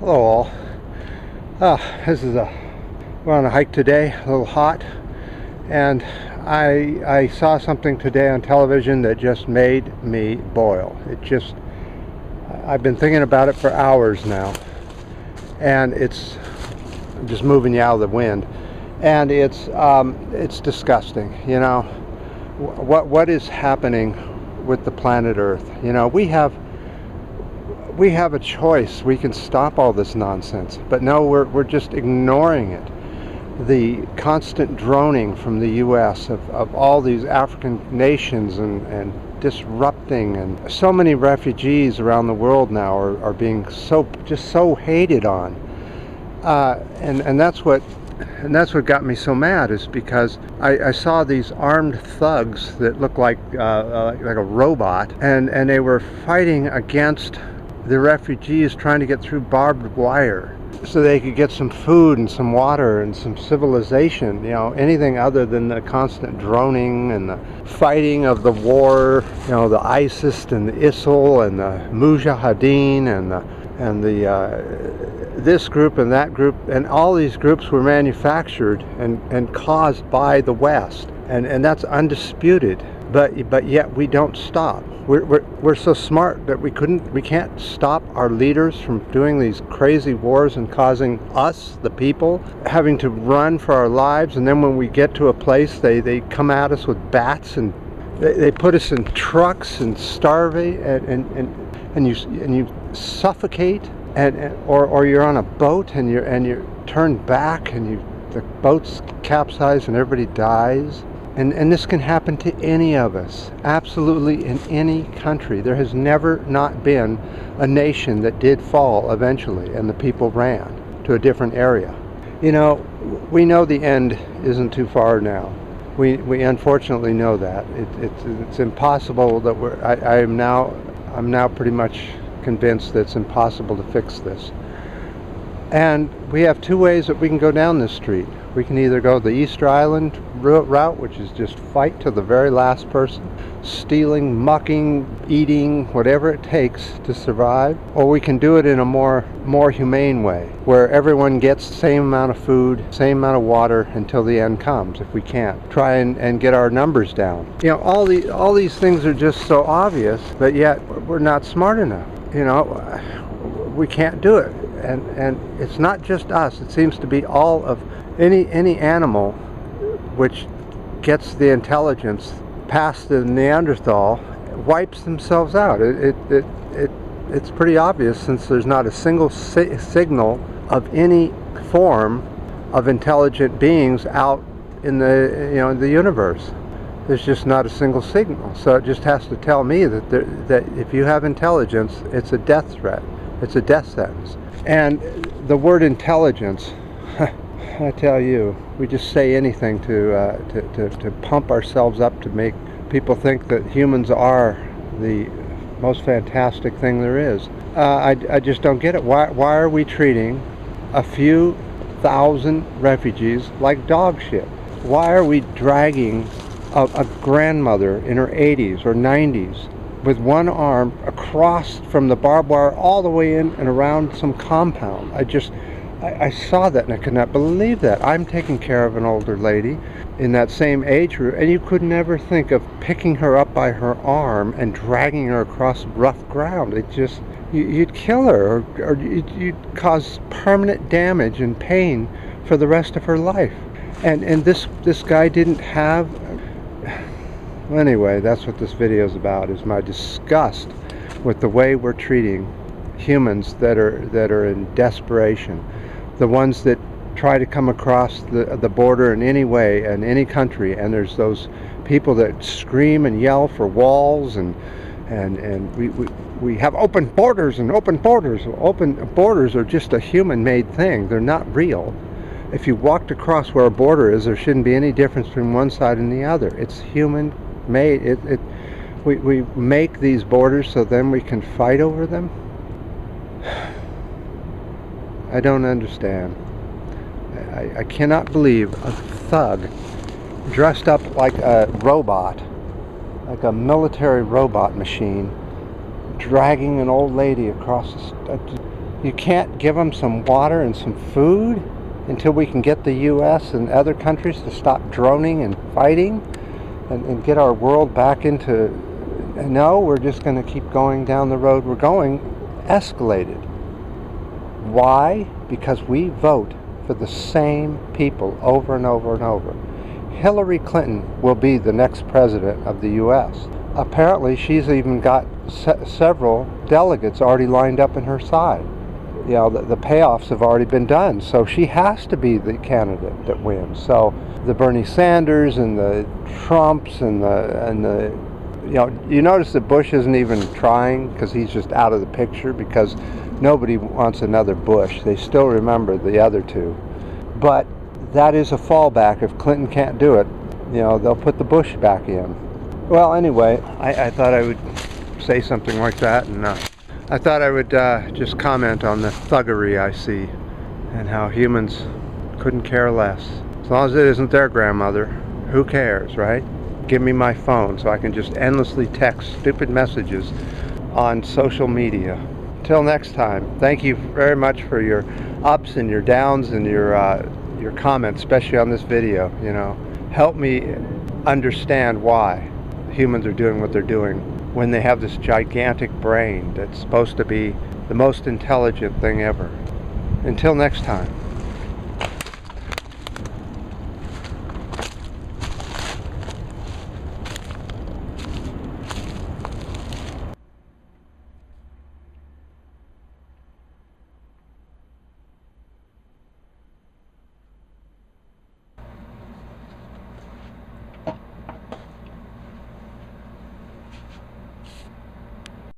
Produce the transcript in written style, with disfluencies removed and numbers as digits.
Hello all. We're on a hike today, a little hot, and I saw something today on television that just made me boil. I've been thinking about it for hours now, and I'm just moving you out of the wind, and it's disgusting. What is happening with the planet Earth? We have a choice. We can stop all this nonsense, but no, we're just ignoring it. The constant droning from the U.S. of all these African nations and disrupting, and so many refugees around the world now are being so hated on, and that's what got me so mad, is because I saw these armed thugs that looked like a robot, and they were fighting against the refugees, trying to get through barbed wire so they could get some food and some water and some civilization, anything other than the constant droning and the fighting of the war, the ISIS and the ISIL and the Mujahideen and this group and that group, and all these groups were manufactured and caused by the West, and that's undisputed. But yet we don't stop. We're so smart that we can't stop our leaders from doing these crazy wars and causing us, the people, having to run for our lives. And then when we get to a place, they come at us with bats, and they put us in trucks and starve, and you suffocate, or you're on a boat and you're turned back, and the boat's capsized and everybody dies. And this can happen to any of us, absolutely, in any country. There has never not been a nation that did fall eventually, and the people ran to a different area. We know the end isn't too far now. We unfortunately know that. It's impossible that I'm now pretty much convinced that it's impossible to fix this. And we have two ways that we can go down this street. We can either go the Easter Island route, which is just fight to the very last person, stealing, mucking, eating, whatever it takes to survive. Or we can do it in a more humane way, where everyone gets the same amount of food, same amount of water until the end comes, if we can't. Try and get our numbers down. All these things are just so obvious, but yet we're not smart enough. We can't do it. And it's not just us. It seems to be all of any animal which gets the intelligence past the Neanderthal wipes themselves out. It's pretty obvious, since there's not a single signal of any form of intelligent beings out in the universe. There's just not a single signal. So it just has to tell me that if you have intelligence, it's a death threat. It's a death sentence. And the word intelligence, I tell you, we just say anything to pump ourselves up, to make people think that humans are the most fantastic thing there is. I just don't get it. Why are we treating a few thousand refugees like dog shit? Why are we dragging a grandmother in her 80s or 90s with one arm across from the barbed wire all the way in and around some compound? I saw that and I could not believe that. I'm taking care of an older lady in that same age group, and you could never think of picking her up by her arm and dragging her across rough ground. You'd kill her, or you'd cause permanent damage and pain for the rest of her life. And this guy didn't have. Well, anyway, that's what this video is about, is my disgust with the way we're treating humans that are in desperation. The ones that try to come across the border in any way, in any country, and there's those people that scream and yell for walls, and we have open borders and open borders. Open borders are just a human-made thing. They're not real. If you walked across where a border is, there shouldn't be any difference between one side and the other. It's human-made. We make these borders so then we can fight over them. I don't understand. I cannot believe a thug dressed up like a robot, like a military robot machine, dragging an old lady across You can't give them some water and some food until we can get the U.S. and other countries to stop droning and fighting and get our world back into... No, we're just going to keep going down the road we're going, escalated. Why? Because we vote for the same people over and over and over. Hillary Clinton will be the next president of the U.S. Apparently, she's even got several delegates already lined up in her side. You know, the payoffs have already been done, so she has to be the candidate that wins. So the Bernie Sanders and the Trumps and the you notice that Bush isn't even trying because he's just out of the picture, because nobody wants another Bush. They still remember the other two. But that is a fallback. If Clinton can't do it, you know, they'll put the Bush back in. Well, anyway, I thought I would say something like that, and I thought I would just comment on the thuggery I see and how humans couldn't care less. As long as it isn't their grandmother, who cares, right? Give me my phone so I can just endlessly text stupid messages on social media. Till next time, thank you very much for your ups and your downs and your comments, especially on this video. You know, help me understand why humans are doing what they're doing when they have this gigantic brain that's supposed to be the most intelligent thing ever. Until next time.